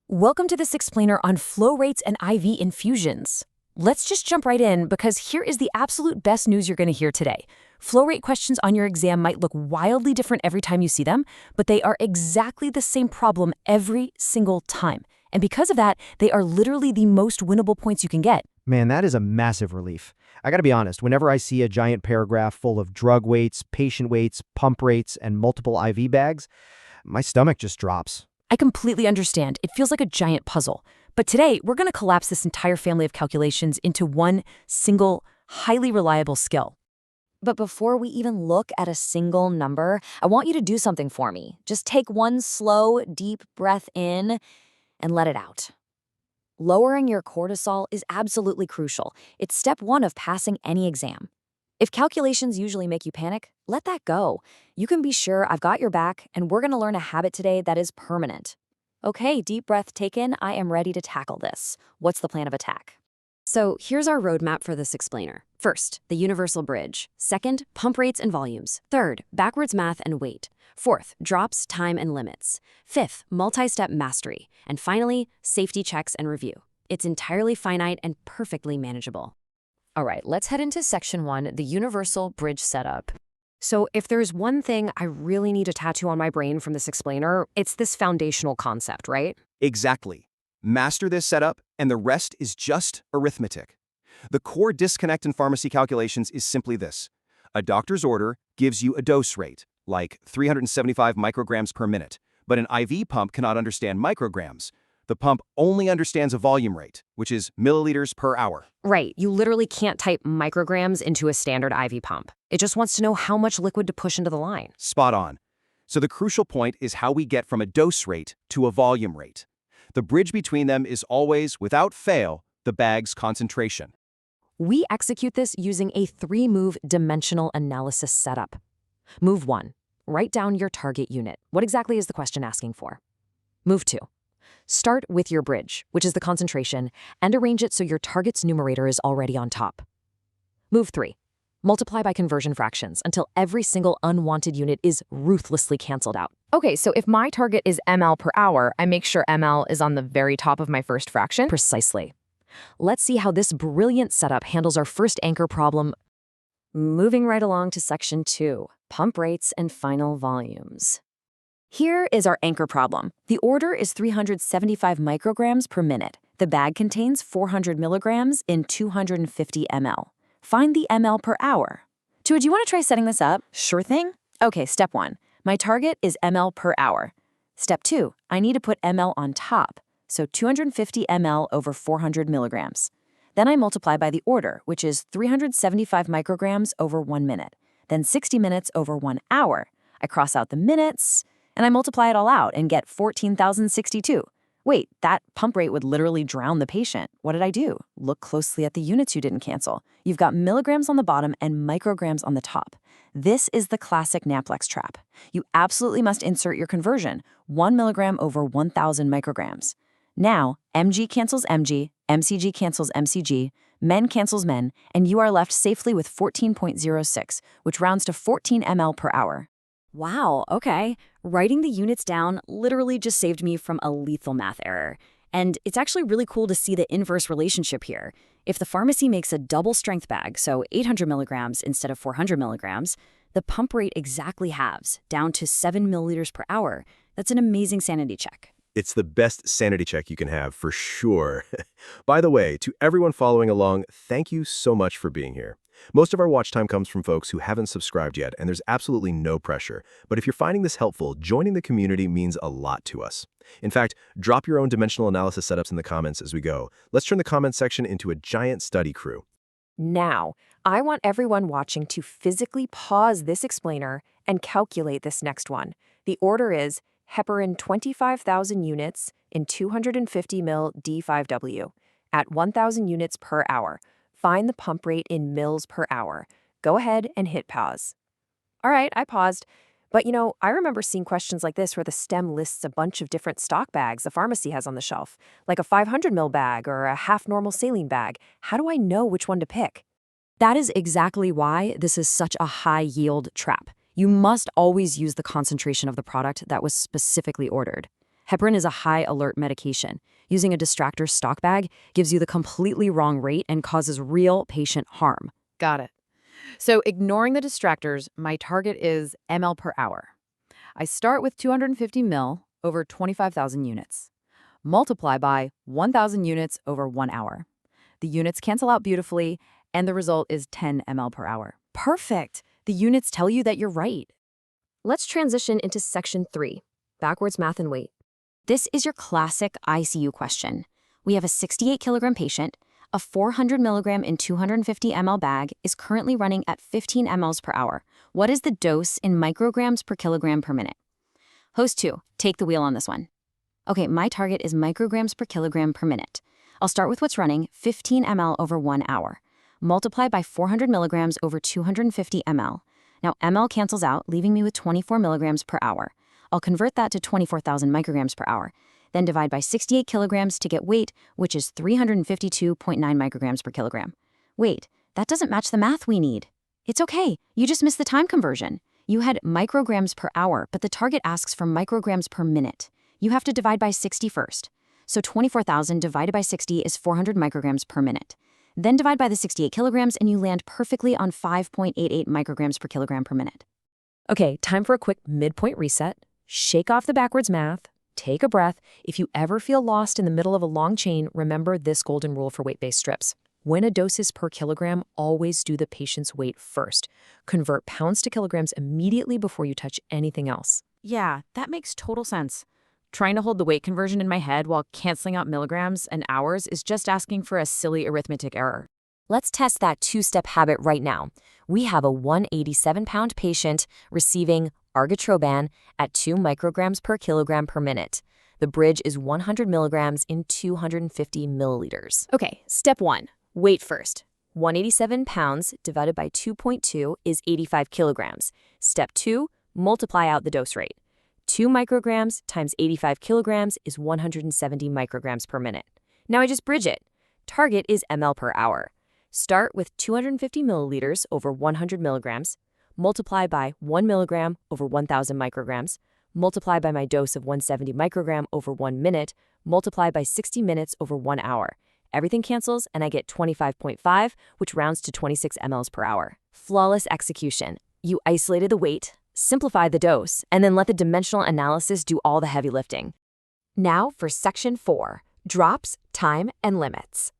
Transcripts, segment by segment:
Welcome to this explainer on flow rates and IV infusions. Let's just jump right in because here is the absolute best news you're going to hear today. Flow rate questions on your exam might look wildly different every time you see them, but they are exactly the same problem every single time. And because of that, they are literally the most winnable points you can get. Man, that is a massive relief. I gotta be honest, whenever I see a giant paragraph full of drug weights, patient weights, pump rates, and multiple IV bags, my stomach just drops. I completely understand. It feels like a giant puzzle. But today, we're going to collapse this entire family of calculations into one single, highly reliable skill. But before we even look at a single number, I want you to do something for me. Just take one slow, deep breath in and let it out. Lowering your cortisol is absolutely crucial. It's step one of passing any exam. If calculations usually make you panic, let that go. You can be sure I've got your back, and we're going to learn a habit today that is permanent. Okay, deep breath taken. I am ready to tackle this. What's the plan of attack? So here's our roadmap for this explainer. First, the universal bridge. Second, pump rates and volumes. Third, backwards math and weight. Fourth, drops, time, and limits. Fifth, multi-step mastery. And finally, safety checks and review. It's entirely finite and perfectly manageable. All right, let's head into section 1, the universal bridge setup. So if there's one thing I really need to tattoo on my brain from this explainer, it's this foundational concept, right? Exactly. Master this setup, and the rest is just arithmetic. The core disconnect in pharmacy calculations is simply this. A doctor's order gives you a dose rate, like 375 micrograms per minute, but an IV pump cannot understand micrograms. The pump only understands a volume rate, which is milliliters per hour. Right, you literally can't type micrograms into a standard IV pump. It just wants to know how much liquid to push into the line. Spot on. So the crucial point is how we get from a dose rate to a volume rate. The bridge between them is always, without fail, the bag's concentration. We execute this using a 3-move dimensional analysis setup. Move 1, write down your target unit. What exactly is the question asking for? Move 2. Start with your bridge, which is the concentration, and arrange it so your target's numerator is already on top. Move 3. Multiply by conversion fractions until every single unwanted unit is ruthlessly canceled out. Okay, so if my target is ml per hour, I make sure ml is on the very top of my first fraction? Precisely. Let's see how this brilliant setup handles our first anchor problem. Moving right along to section 2, pump rates and final volumes. Here is our anchor problem. The order is 375 micrograms per minute. The bag contains 400 milligrams in 250 ml. Find the ml per hour. Do you want to try setting this up? Sure thing. Okay, step 1. My target is ml per hour. Step 2. I need to put ml on top, so 250 ml over 400 milligrams. Then I multiply by the order, which is 375 micrograms over 1 minute. Then 60 minutes over 1 hour. I cross out the minutes, and I multiply it all out and get 14,062. Wait, that pump rate would literally drown the patient. What did I do? Look closely at the units you didn't cancel. You've got milligrams on the bottom and micrograms on the top. This is the classic NAPLEX trap. You absolutely must insert your conversion, 1 milligram over 1,000 micrograms. Now, mg cancels mg, mcg cancels mcg, men cancels men, and you are left safely with 14.06, which rounds to 14 ml per hour. Wow, okay. Writing the units down literally just saved me from a lethal math error. And it's actually really cool to see the inverse relationship here. If the pharmacy makes a double strength bag, so 800 milligrams instead of 400 milligrams, the pump rate exactly halves, down to 7 milliliters per hour. That's an amazing sanity check. It's the best sanity check you can have, for sure. By the way, to everyone following along, thank you so much for being here. Most of our watch time comes from folks who haven't subscribed yet, and there's absolutely no pressure. But if you're finding this helpful, joining the community means a lot to us. In fact, drop your own dimensional analysis setups in the comments as we go. Let's turn the comments section into a giant study crew. Now, I want everyone watching to physically pause this explainer and calculate this next one. The order is heparin 25,000 units in 250 ml D5W at 1,000 units per hour. Find the pump rate in mils per hour. Go ahead and hit pause. All right, I paused. But I remember seeing questions like this where the stem lists a bunch of different stock bags the pharmacy has on the shelf, like a 500 ml bag or a half normal saline bag. How do I know which one to pick? That is exactly why this is such a high yield trap. You must always use the concentration of the product that was specifically ordered. Heparin is a high-alert medication. Using a distractor stock bag gives you the completely wrong rate and causes real patient harm. Got it. So ignoring the distractors, my target is ml per hour. I start with 250 ml over 25,000 units. Multiply by 1,000 units over 1 hour. The units cancel out beautifully, and the result is 10 ml per hour. Perfect! The units tell you that you're right. Let's transition into section 3, backwards math and weight. This is your classic ICU question. We have a 68-kilogram patient. A 400 milligram in 250 ml bag is currently running at 15 mLs per hour. What is the dose in micrograms per kilogram per minute? Host 2, take the wheel on this one. Okay, my target is micrograms per kilogram per minute. I'll start with what's running, 15 ml over 1 hour. Multiply by 400 milligrams over 250 ml. Now ml cancels out, leaving me with 24 milligrams per hour. I'll convert that to 24,000 micrograms per hour. Then divide by 68 kilograms to get weight, which is 352.9 micrograms per kilogram. Wait, that doesn't match the math we need. It's okay, you just missed the time conversion. You had micrograms per hour, but the target asks for micrograms per minute. You have to divide by 60 first. So 24,000 divided by 60 is 400 micrograms per minute. Then divide by the 68 kilograms and you land perfectly on 5.88 micrograms per kilogram per minute. Okay, time for a quick midpoint reset. Shake off the backwards math. Take a breath. If you ever feel lost in the middle of a long chain, remember this golden rule for weight-based strips. When a dose is per kilogram, always do the patient's weight first. Convert pounds to kilograms immediately before you touch anything else. Yeah, that makes total sense. Trying to hold the weight conversion in my head while canceling out milligrams and hours is just asking for a silly arithmetic error. Let's test that two-step habit right now. We have a 187-pound patient receiving argatroban at 2 micrograms per kilogram per minute. The bridge is 100 milligrams in 250 milliliters. Okay, step 1, weight first. 187 pounds divided by 2.2 is 85 kilograms. Step 2, multiply out the dose rate. 2 micrograms times 85 kilograms is 170 micrograms per minute. Now I just bridge it. Target is ml per hour. Start with 250 milliliters over 100 milligrams. Multiply by 1 milligram over 1,000 micrograms, multiply by my dose of 170 microgram over 1 minute, multiply by 60 minutes over 1 hour. Everything cancels and I get 25.5, which rounds to 26 mLs per hour. Flawless execution. You isolated the weight, simplified the dose, and then let the dimensional analysis do all the heavy lifting. Now for section 4, drops, time, and limits.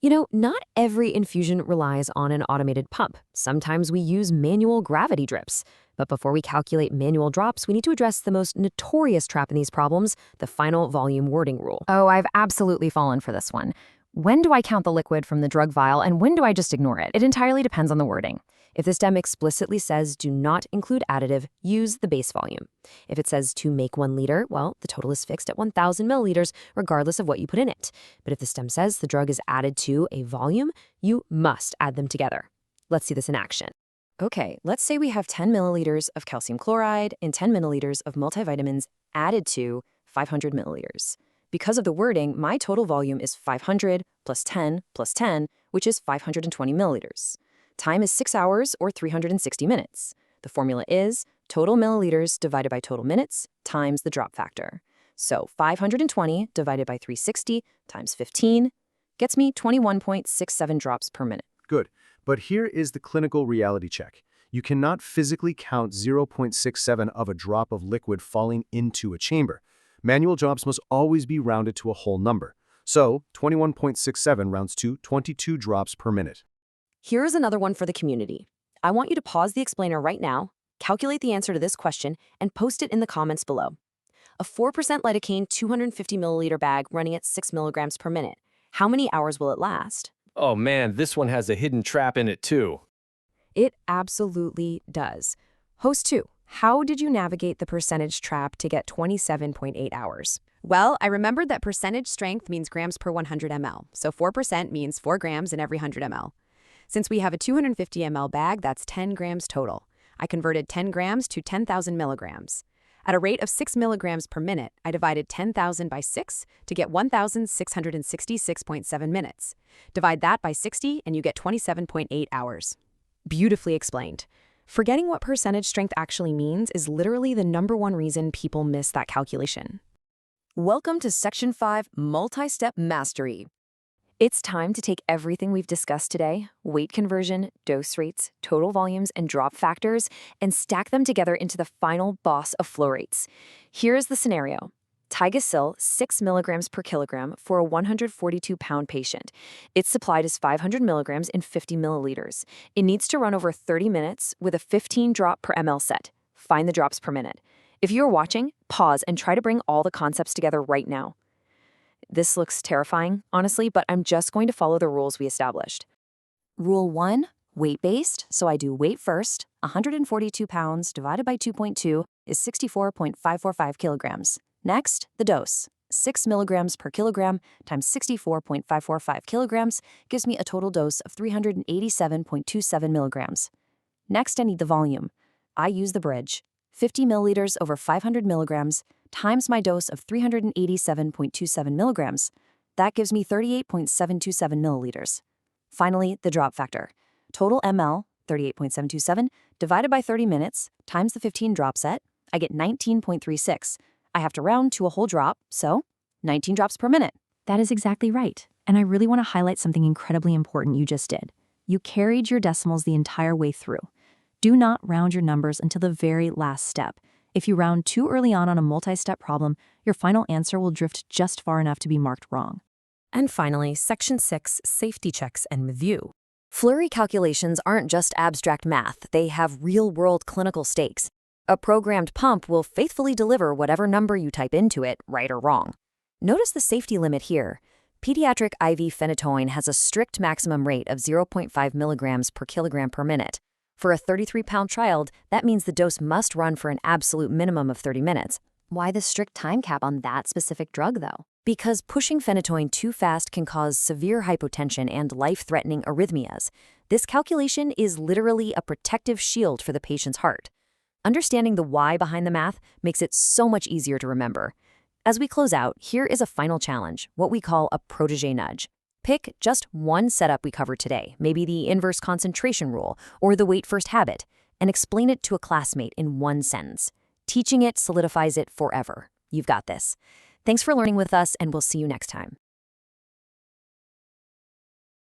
You know, not every infusion relies on an automated pump. Sometimes we use manual gravity drips. But before we calculate manual drops, we need to address the most notorious trap in these problems, the final volume wording rule. Oh, I've absolutely fallen for this one. When do I count the liquid from the drug vial and when do I just ignore it? It entirely depends on the wording. If the stem explicitly says do not include additive, use the base volume. If it says to make 1 liter, well, the total is fixed at 1,000 milliliters, regardless of what you put in it. But if the stem says the drug is added to a volume, you must add them together. Let's see this in action. Okay, let's say we have 10 milliliters of calcium chloride and 10 milliliters of multivitamins added to 500 milliliters. Because of the wording, my total volume is 500 plus 10 plus 10, which is 520 milliliters. Time is 6 hours or 360 minutes. The formula is total milliliters divided by total minutes times the drop factor. So 520 divided by 360 times 15 gets me 21.67 drops per minute. Good. But here is the clinical reality check. You cannot physically count 0.67 of a drop of liquid falling into a chamber. Manual drops must always be rounded to a whole number. So 21.67 rounds to 22 drops per minute. Here's another one for the community. I want you to pause the explainer right now, calculate the answer to this question, and post it in the comments below. A 4% lidocaine 250 milliliter bag running at 6 milligrams per minute. How many hours will it last? Oh man, this one has a hidden trap in it too. It absolutely does. Host 2, how did you navigate the percentage trap to get 27.8 hours? Well, I remembered that percentage strength means grams per 100 ml, so 4% means 4 grams in every 100 ml. Since we have a 250 ml bag, that's 10 grams total. I converted 10 grams to 10,000 milligrams. At a rate of 6 milligrams per minute, I divided 10,000 by 6 to get 1,666.7 minutes. Divide that by 60 and you get 27.8 hours. Beautifully explained. Forgetting what percentage strength actually means is literally the #1 reason people miss that calculation. Welcome to Section 5, Multi-Step Mastery. It's time to take everything we've discussed today, weight conversion, dose rates, total volumes, and drop factors, and stack them together into the final boss of flow rates. Here's the scenario. Tigasil, 6 milligrams per kilogram for a 142-pound patient. It's supplied as 500 milligrams in 50 milliliters. It needs to run over 30 minutes with a 15 drop per ml set. Find the drops per minute. If you're watching, pause and try to bring all the concepts together right now. This looks terrifying, honestly, but I'm just going to follow the rules we established. Rule 1, weight-based, so I do weight first. 142 pounds divided by 2.2 is 64.545 kilograms. Next, the dose. 6 milligrams per kilogram times 64.545 kilograms gives me a total dose of 387.27 milligrams. Next, I need the volume. I use the bridge. 50 milliliters over 500 milligrams times my dose of 387.27 milligrams. That gives me 38.727 milliliters. Finally, the drop factor. Total ml, 38.727, divided by 30 minutes times the 15 drop set, I get 19.36. I have to round to a whole drop, so 19 drops per minute. That is exactly right. And I really want to highlight something incredibly important you just did. You carried your decimals the entire way through. Do not round your numbers until the very last step. If you round too early on a multi-step problem, your final answer will drift just far enough to be marked wrong. And finally, Section 6, Safety Checks and Review. Flurry calculations aren't just abstract math, they have real-world clinical stakes. A programmed pump will faithfully deliver whatever number you type into it, right or wrong. Notice the safety limit here. Pediatric IV phenytoin has a strict maximum rate of 0.5 milligrams per kilogram per minute. For a 33-pound child, that means the dose must run for an absolute minimum of 30 minutes. Why the strict time cap on that specific drug, though? Because pushing phenytoin too fast can cause severe hypotension and life-threatening arrhythmias. This calculation is literally a protective shield for the patient's heart. Understanding the why behind the math makes it so much easier to remember. As we close out, here is a final challenge, what we call a protege nudge. Pick just one setup we covered today, maybe the inverse concentration rule or the weight first habit, and explain it to a classmate in one sentence. Teaching it solidifies it forever. You've got this. Thanks for learning with us, and we'll see you next time.